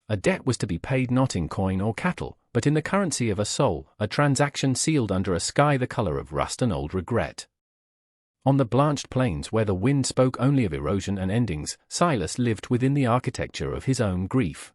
A debt was to be paid not in coin or cattle, but in the currency of a soul, a transaction sealed under a sky the color of rust and old regret. On the blanched plains where the wind spoke only of erosion and endings, Silas lived within the architecture of his own grief.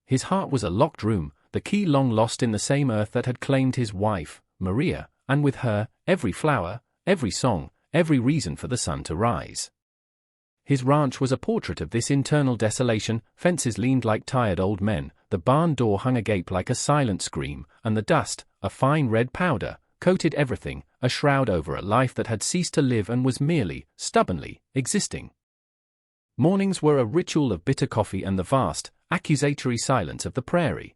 His heart was a locked room, the key long lost in the same earth that had claimed his wife, Maria, and with her, every flower, every song, every reason for the sun to rise. His ranch was a portrait of this internal desolation. Fences leaned like tired old men, the barn door hung agape like a silent scream, and the dust, a fine red powder, coated everything, a shroud over a life that had ceased to live and was merely, stubbornly, existing. Mornings were a ritual of bitter coffee and the vast, accusatory silence of the prairie.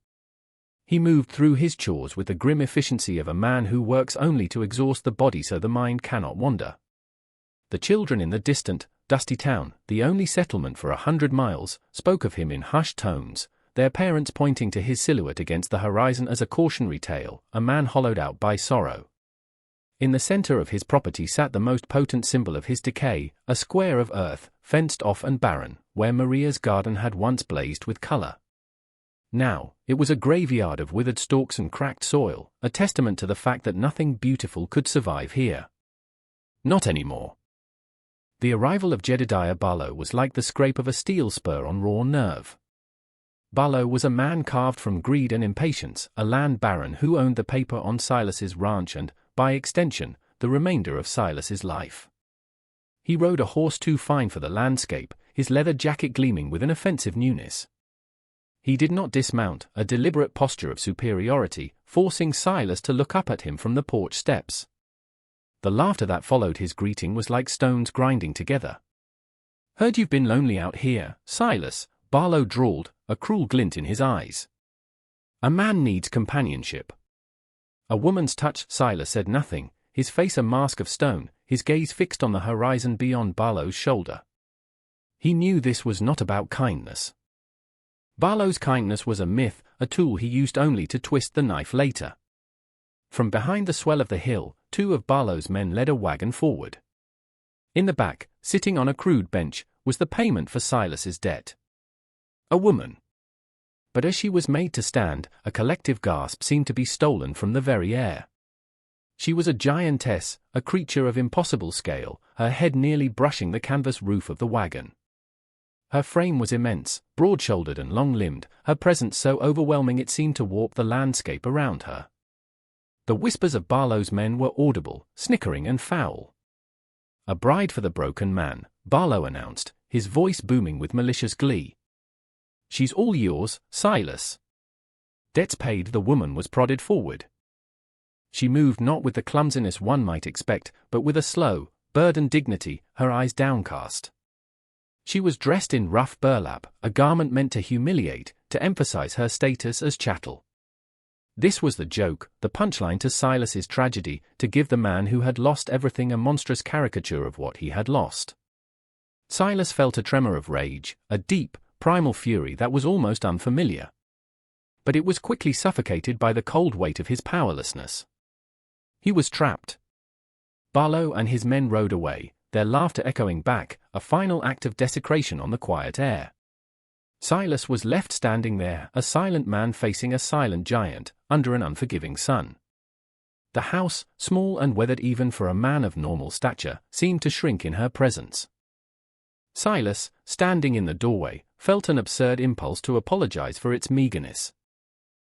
He moved through his chores with the grim efficiency of a man who works only to exhaust the body so the mind cannot wander. The children in the distant, dusty town, the only settlement for 100 miles, spoke of him in hushed tones, their parents pointing to his silhouette against the horizon as a cautionary tale, a man hollowed out by sorrow. In the center of his property sat the most potent symbol of his decay, a square of earth, fenced off and barren, where Maria's garden had once blazed with color. Now, it was a graveyard of withered stalks and cracked soil, a testament to the fact that nothing beautiful could survive here. Not anymore. The arrival of Jedediah Barlow was like the scrape of a steel spur on raw nerve. Barlow was a man carved from greed and impatience, a land baron who owned the paper on Silas's ranch and, by extension, the remainder of Silas's life. He rode a horse too fine for the landscape, his leather jacket gleaming with an offensive newness. He did not dismount, a deliberate posture of superiority, forcing Silas to look up at him from the porch steps. The laughter that followed his greeting was like stones grinding together. "Heard you've been lonely out here, Silas," Barlow drawled, a cruel glint in his eyes. "A man needs companionship." A woman's touch. Silas said nothing, his face a mask of stone, his gaze fixed on the horizon beyond Barlow's shoulder. He knew this was not about kindness. Barlow's kindness was a myth, a tool he used only to twist the knife later. From behind the swell of the hill, two of Barlow's men led a wagon forward. In the back, sitting on a crude bench, was the payment for Silas's debt. A woman. But as she was made to stand, a collective gasp seemed to be stolen from the very air. She was a giantess, a creature of impossible scale, her head nearly brushing the canvas roof of the wagon. Her frame was immense, broad-shouldered and long-limbed, her presence so overwhelming it seemed to warp the landscape around her. The whispers of Barlow's men were audible, snickering and foul. "A bride for the broken man," Barlow announced, his voice booming with malicious glee. "She's all yours, Silas." Debts paid. The woman was prodded forward. She moved not with the clumsiness one might expect, but with a slow, burdened dignity, her eyes downcast. She was dressed in rough burlap, a garment meant to humiliate, to emphasize her status as chattel. This was the joke, the punchline to Silas's tragedy, to give the man who had lost everything a monstrous caricature of what he had lost. Silas felt a tremor of rage, a deep, primal fury that was almost unfamiliar. But it was quickly suffocated by the cold weight of his powerlessness. He was trapped. Barlow and his men rode away, their laughter echoing back, a final act of desecration on the quiet air. Silas was left standing there, a silent man facing a silent giant, under an unforgiving sun. The house, small and weathered even for a man of normal stature, seemed to shrink in her presence. Silas, standing in the doorway, felt an absurd impulse to apologize for its meagerness.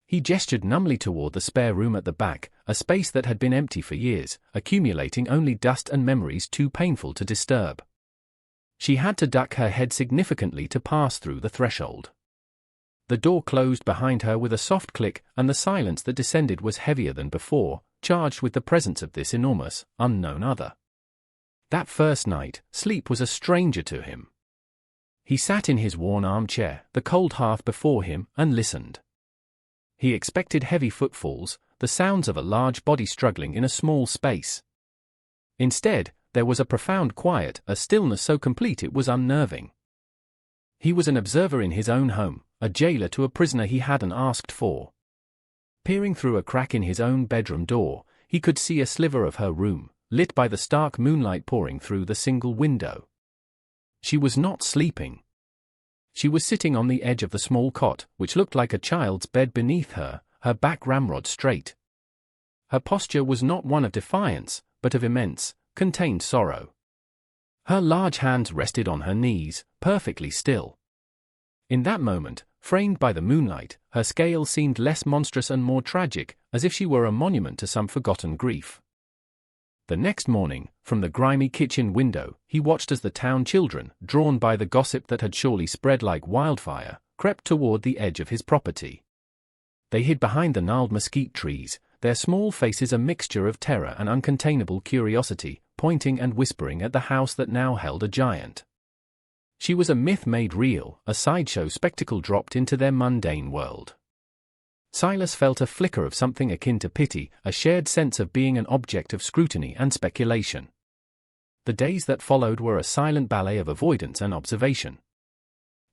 He gestured numbly toward the spare room at the back, a space that had been empty for years, accumulating only dust and memories too painful to disturb. She had to duck her head significantly to pass through the threshold. The door closed behind her with a soft click, and the silence that descended was heavier than before, charged with the presence of this enormous, unknown other. That first night, sleep was a stranger to him. He sat in his worn armchair, the cold hearth before him, and listened. He expected heavy footfalls, the sounds of a large body struggling in a small space. Instead, there was a profound quiet, a stillness so complete it was unnerving. He was an observer in his own home, a jailer to a prisoner he hadn't asked for. Peering through a crack in his own bedroom door, he could see a sliver of her room, lit by the stark moonlight pouring through the single window. She was not sleeping. She was sitting on the edge of the small cot, which looked like a child's bed beneath her, her back ramrod straight. Her posture was not one of defiance, but of immense, contained sorrow. Her large hands rested on her knees, perfectly still. In that moment, framed by the moonlight, her scale seemed less monstrous and more tragic, as if she were a monument to some forgotten grief. The next morning, from the grimy kitchen window, he watched as the town children, drawn by the gossip that had surely spread like wildfire, crept toward the edge of his property. They hid behind the gnarled mesquite trees, their small faces a mixture of terror and uncontainable curiosity, pointing and whispering at the house that now held a giant. She was a myth made real, a sideshow spectacle dropped into their mundane world. Silas felt a flicker of something akin to pity, a shared sense of being an object of scrutiny and speculation. The days that followed were a silent ballet of avoidance and observation.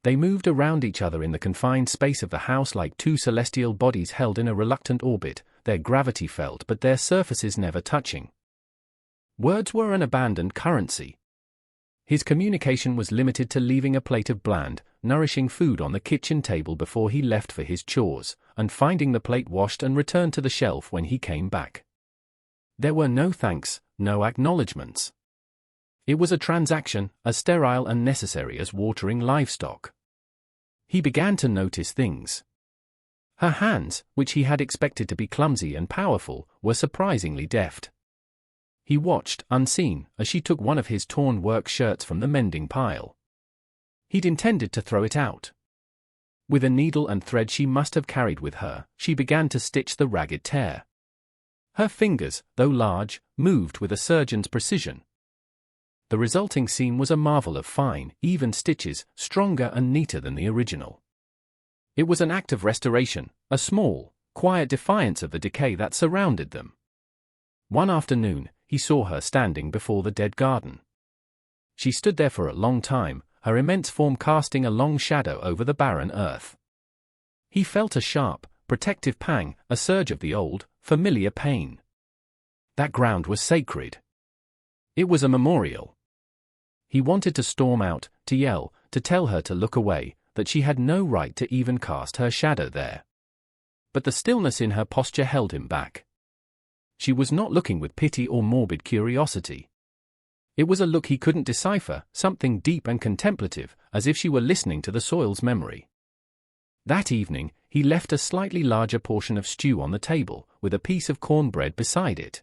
They moved around each other in the confined space of the house like two celestial bodies held in a reluctant orbit, their gravity felt but their surfaces never touching. Words were an abandoned currency. His communication was limited to leaving a plate of bland, nourishing food on the kitchen table before he left for his chores, and finding the plate washed and returned to the shelf when he came back. There were no thanks, no acknowledgements. It was a transaction, as sterile and necessary as watering livestock. He began to notice things. Her hands, which he had expected to be clumsy and powerful, were surprisingly deft. He watched, unseen, as she took one of his torn work shirts from the mending pile. He'd intended to throw it out. With a needle and thread she must have carried with her, she began to stitch the ragged tear. Her fingers, though large, moved with a surgeon's precision. The resulting seam was a marvel of fine, even stitches, stronger and neater than the original. It was an act of restoration, a small, quiet defiance of the decay that surrounded them. One afternoon, he saw her standing before the dead garden. She stood there for a long time, her immense form casting a long shadow over the barren earth. He felt a sharp, protective pang, a surge of the old, familiar pain. That ground was sacred. It was a memorial. He wanted to storm out, to yell, to tell her to look away, that she had no right to even cast her shadow there. But the stillness in her posture held him back. She was not looking with pity or morbid curiosity. It was a look he couldn't decipher, something deep and contemplative, as if she were listening to the soil's memory. That evening, he left a slightly larger portion of stew on the table, with a piece of cornbread beside it.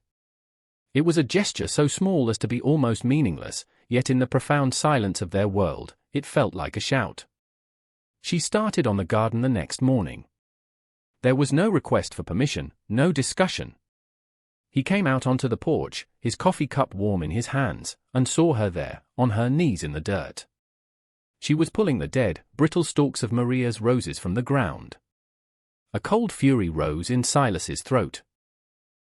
It was a gesture so small as to be almost meaningless, yet in the profound silence of their world, it felt like a shout. She started on the garden the next morning. There was no request for permission, no discussion. He came out onto the porch, his coffee cup warm in his hands, and saw her there, on her knees in the dirt. She was pulling the dead, brittle stalks of Maria's roses from the ground. A cold fury rose in Silas's throat.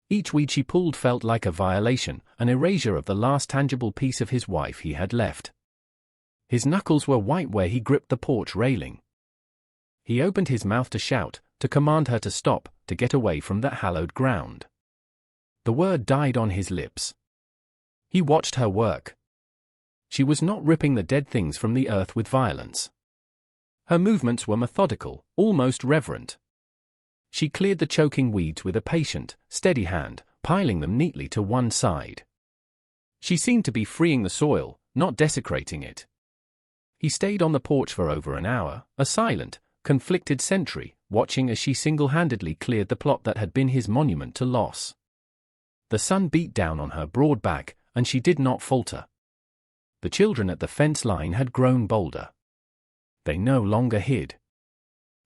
Each weed she pulled felt like a violation, an erasure of the last tangible piece of his wife he had left. His knuckles were white where he gripped the porch railing. He opened his mouth to shout, to command her to stop, to get away from that hallowed ground. The word died on his lips. He watched her work. She was not ripping the dead things from the earth with violence. Her movements were methodical, almost reverent. She cleared the choking weeds with a patient, steady hand, piling them neatly to one side. She seemed to be freeing the soil, not desecrating it. He stayed on the porch for over an hour, a silent, conflicted sentry, watching as she single-handedly cleared the plot that had been his monument to loss. The sun beat down on her broad back, and she did not falter. The children at the fence line had grown bolder. They no longer hid.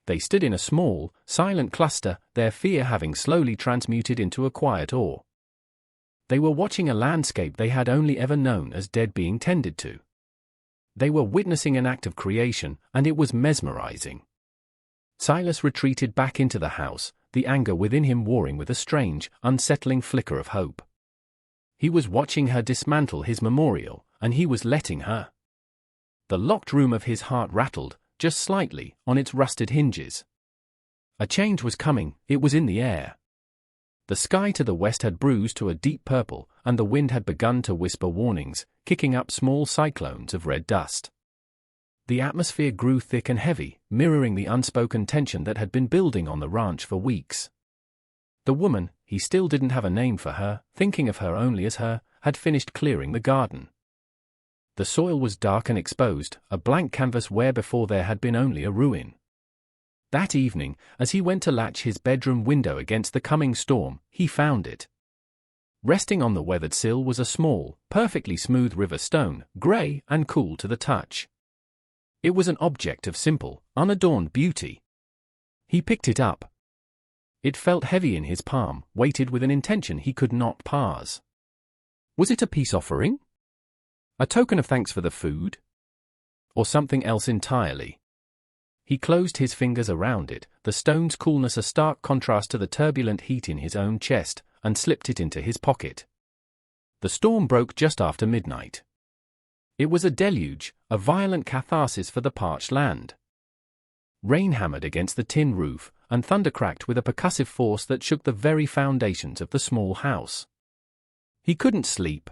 They stood in a small, silent cluster, their fear having slowly transmuted into a quiet awe. They were watching a landscape they had only ever known as dead being tended to. They were witnessing an act of creation, and it was mesmerizing. Silas retreated back into the house, the anger within him warring with a strange, unsettling flicker of hope. He was watching her dismantle his memorial, and he was letting her. The locked room of his heart rattled, just slightly, on its rusted hinges. A change was coming, it was in the air. The sky to the west had bruised to a deep purple, and the wind had begun to whisper warnings, kicking up small cyclones of red dust. The atmosphere grew thick and heavy, mirroring the unspoken tension that had been building on the ranch for weeks. The woman, he still didn't have a name for her, thinking of her only as her, had finished clearing the garden. The soil was dark and exposed, a blank canvas where before there had been only a ruin. That evening, as he went to latch his bedroom window against the coming storm, he found it. Resting on the weathered sill was a small, perfectly smooth river stone, grey and cool to the touch. It was an object of simple, unadorned beauty. He picked it up. It felt heavy in his palm, weighted with an intention he could not parse. Was it a peace offering? A token of thanks for the food? Or something else entirely? He closed his fingers around it, the stone's coolness a stark contrast to the turbulent heat in his own chest, and slipped it into his pocket. The storm broke just after midnight. It was a deluge, a violent catharsis for the parched land. Rain hammered against the tin roof, and thunder cracked with a percussive force that shook the very foundations of the small house. He couldn't sleep.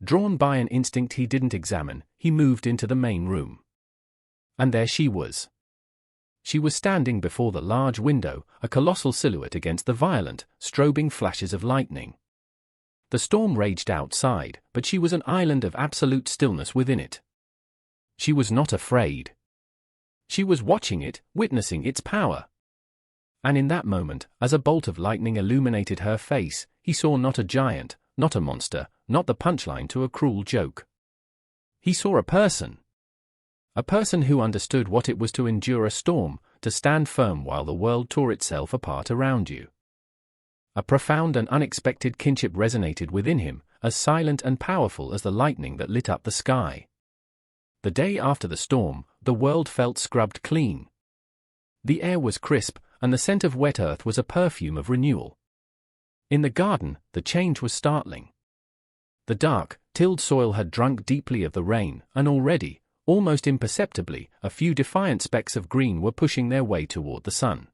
Drawn by an instinct he didn't examine, he moved into the main room. And there she was. She was standing before the large window, a colossal silhouette against the violent, strobing flashes of lightning. The storm raged outside, but she was an island of absolute stillness within it. She was not afraid. She was watching it, witnessing its power. And in that moment, as a bolt of lightning illuminated her face, he saw not a giant, not a monster, not the punchline to a cruel joke. He saw a person. A person who understood what it was to endure a storm, to stand firm while the world tore itself apart around you. A profound and unexpected kinship resonated within him, as silent and powerful as the lightning that lit up the sky. The day after the storm, the world felt scrubbed clean. The air was crisp, and the scent of wet earth was a perfume of renewal. In the garden, the change was startling. The dark, tilled soil had drunk deeply of the rain, and already, almost imperceptibly, a few defiant specks of green were pushing their way toward the sun.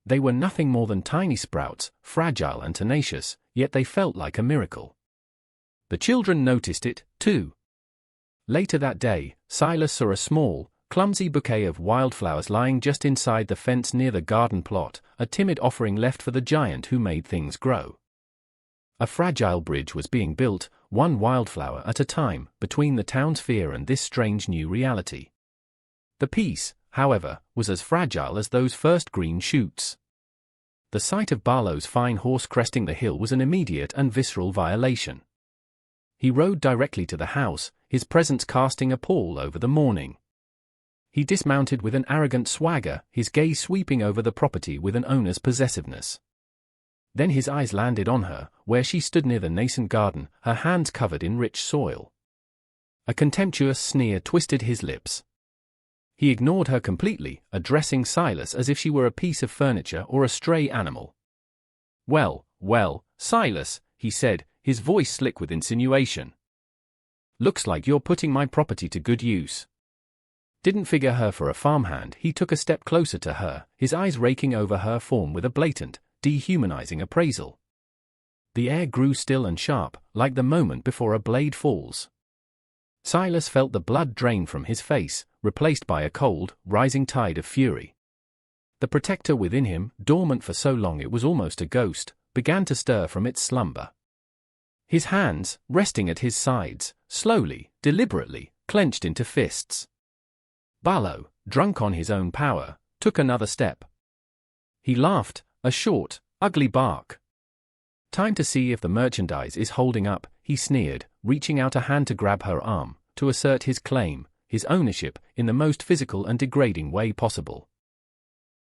They were nothing more than tiny sprouts, fragile and tenacious, yet they felt like a miracle. The children noticed it, too. Later that day, Silas saw a small, clumsy bouquet of wildflowers lying just inside the fence near the garden plot, a timid offering left for the giant who made things grow. A fragile bridge was being built, one wildflower at a time, between the town's fear and this strange new reality. The peace, however, was as fragile as those first green shoots. The sight of Barlow's fine horse cresting the hill was an immediate and visceral violation. He rode directly to the house, his presence casting a pall over the morning. He dismounted with an arrogant swagger, his gaze sweeping over the property with an owner's possessiveness. Then his eyes landed on her, where she stood near the nascent garden, her hands covered in rich soil. A contemptuous sneer twisted his lips. He ignored her completely, addressing Silas as if she were a piece of furniture or a stray animal. "Well, well, Silas," he said, his voice slick with insinuation. "Looks like you're putting my property to good use." Didn't figure her for a farmhand, he took a step closer to her, his eyes raking over her form with a blatant, dehumanizing appraisal. The air grew still and sharp, like the moment before a blade falls. Silas felt the blood drain from his face, replaced by a cold, rising tide of fury. The protector within him, dormant for so long it was almost a ghost, began to stir from its slumber. His hands, resting at his sides, slowly, deliberately, clenched into fists. Barlow, drunk on his own power, took another step. He laughed, a short, ugly bark. "Time to see if the merchandise is holding up," he sneered, reaching out a hand to grab her arm, to assert his claim, his ownership, in the most physical and degrading way possible.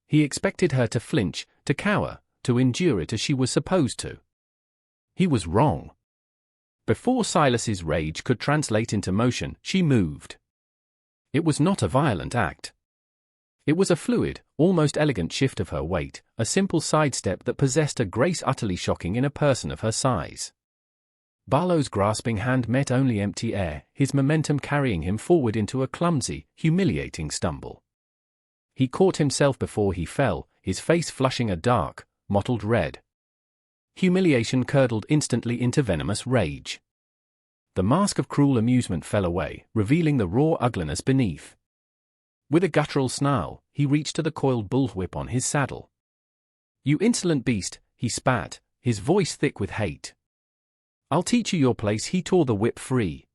He expected her to flinch, to cower, to endure it as she was supposed to. He was wrong. Before Silas's rage could translate into motion, she moved. It was not a violent act. It was a fluid, almost elegant shift of her weight, a simple sidestep that possessed a grace utterly shocking in a person of her size. Barlow's grasping hand met only empty air, his momentum carrying him forward into a clumsy, humiliating stumble. He caught himself before he fell, his face flushing a dark, mottled red. Humiliation curdled instantly into venomous rage. The mask of cruel amusement fell away, revealing the raw ugliness beneath. With a guttural snarl, he reached to the coiled bullwhip on his saddle. "You insolent beast," he spat, his voice thick with hate. "I'll teach you your place." He tore the whip free.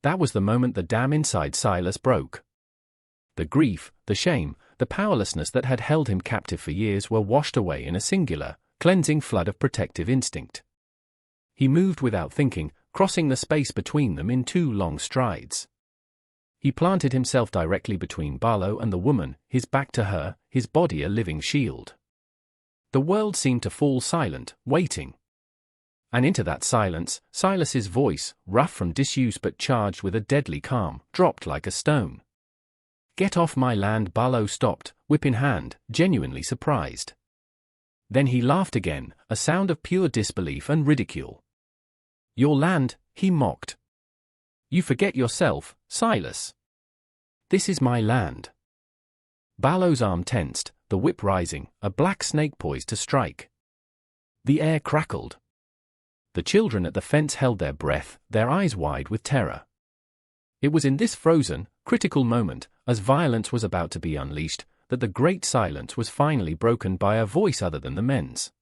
That was the moment the dam inside Silas broke. The grief, the shame, the powerlessness that had held him captive for years were washed away in a singular, cleansing flood of protective instinct. He moved without thinking, crossing the space between them in 2 long strides. He planted himself directly between Barlow and the woman, his back to her, his body a living shield. The world seemed to fall silent, waiting. And into that silence, Silas's voice, rough from disuse but charged with a deadly calm, dropped like a stone. "Get off my land!" Barlow stopped, whip in hand, genuinely surprised. Then he laughed again, a sound of pure disbelief and ridicule. "Your land," he mocked. "You forget yourself, Silas. This is my land." Barlow's arm tensed, the whip rising, a black snake poised to strike. The air crackled. The children at the fence held their breath, their eyes wide with terror. It was in this frozen, critical moment, as violence was about to be unleashed, that the great silence was finally broken by a voice other than the men's.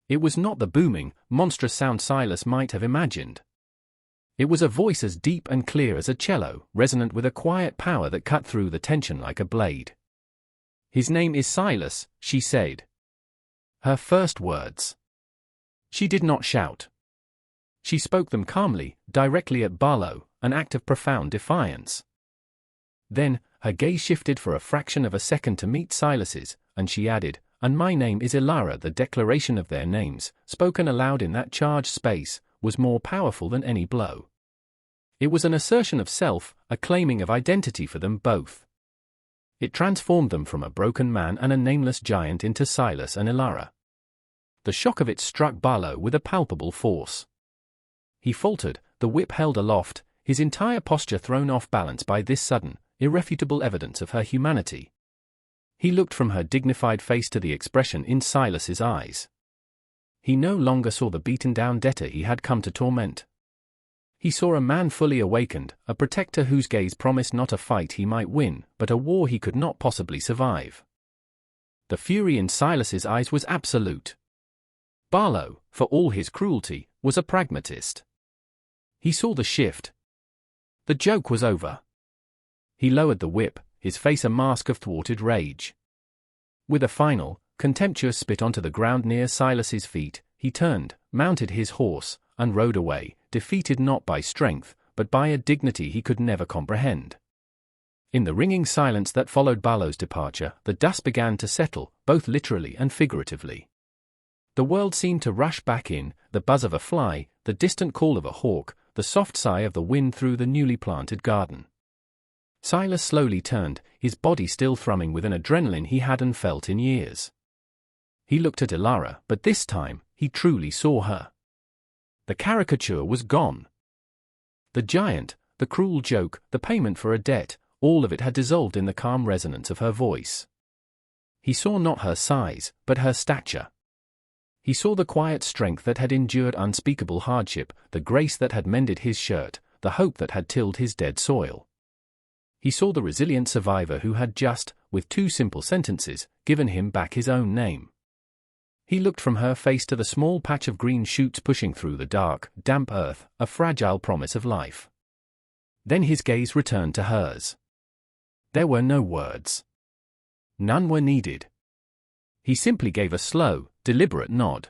It was not the booming, monstrous sound Silas might have imagined. It was a voice as deep and clear as a cello, resonant with a quiet power that cut through the tension like a blade. "His name is Silas," she said. Her first words. She did not shout. She spoke them calmly, directly at Barlow, an act of profound defiance. Then, her gaze shifted for a fraction of a second to meet Silas's, and she added, "And my name is Ilara." The declaration of their names, spoken aloud in that charged space, was more powerful than any blow. It was an assertion of self, a claiming of identity for them both. It transformed them from a broken man and a nameless giant into Silas and Ilara. The shock of it struck Barlow with a palpable force. He faltered, the whip held aloft, his entire posture thrown off balance by this sudden, irrefutable evidence of her humanity. He looked from her dignified face to the expression in Silas's eyes. He no longer saw the beaten-down debtor he had come to torment. He saw a man fully awakened, a protector whose gaze promised not a fight he might win, but a war he could not possibly survive. The fury in Silas's eyes was absolute. Barlow, for all his cruelty, was a pragmatist. He saw the shift. The joke was over. He lowered the whip, his face a mask of thwarted rage. With a final, contemptuous spit onto the ground near Silas's feet, he turned, mounted his horse, and rode away, defeated not by strength, but by a dignity he could never comprehend. In the ringing silence that followed Barlow's departure, the dust began to settle, both literally and figuratively. The world seemed to rush back in, the buzz of a fly, the distant call of a hawk, the soft sigh of the wind through the newly planted garden. Silas slowly turned, his body still thrumming with an adrenaline he hadn't felt in years. He looked at Ilara, but this time, he truly saw her. The caricature was gone. The giant, the cruel joke, the payment for a debt, all of it had dissolved in the calm resonance of her voice. He saw not her size, but her stature. He saw the quiet strength that had endured unspeakable hardship, the grace that had mended his shirt, the hope that had tilled his dead soil. He saw the resilient survivor who had just, with 2 simple sentences, given him back his own name. He looked from her face to the small patch of green shoots pushing through the dark, damp earth, a fragile promise of life. Then his gaze returned to hers. There were no words. None were needed. He simply gave a slow, deliberate nod.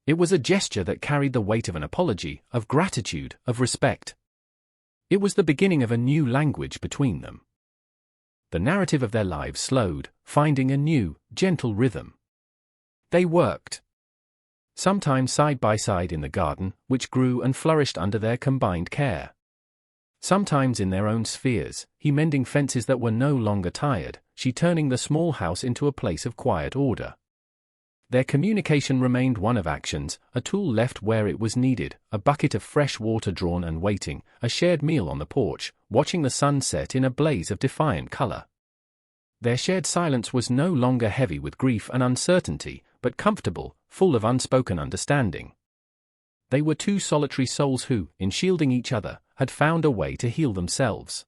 It was a gesture that carried the weight of an apology, of gratitude, of respect. It was the beginning of a new language between them. The narrative of their lives slowed, finding a new, gentle rhythm. They worked. Sometimes side by side in the garden, which grew and flourished under their combined care. Sometimes in their own spheres, he mending fences that were no longer tired, she turning the small house into a place of quiet order. Their communication remained one of actions, a tool left where it was needed, a bucket of fresh water drawn and waiting, a shared meal on the porch, watching the sun set in a blaze of defiant color. Their shared silence was no longer heavy with grief and uncertainty, but comfortable, full of unspoken understanding. they were two solitary souls who, in shielding each other, had found a way to heal themselves.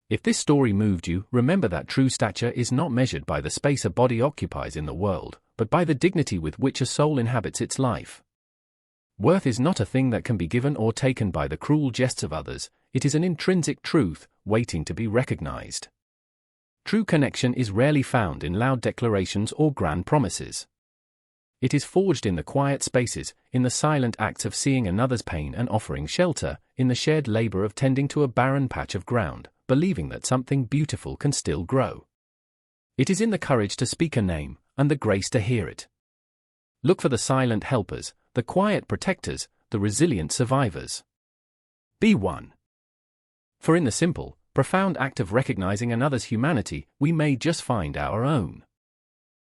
If this story moved you, remember that true stature is not measured by the space a body occupies in the world, but by the dignity with which a soul inhabits its life. Worth is not a thing that can be given or taken by the cruel jests of others, it is an intrinsic truth, waiting to be recognized. True connection is rarely found in loud declarations or grand promises. It is forged in the quiet spaces, in the silent acts of seeing another's pain and offering shelter, in the shared labor of tending to a barren patch of ground, believing that something beautiful can still grow. It is in the courage to speak a name, and the grace to hear it. Look for the silent helpers, the quiet protectors, the resilient survivors. Be one. For in the simple, profound act of recognizing another's humanity, we may just find our own.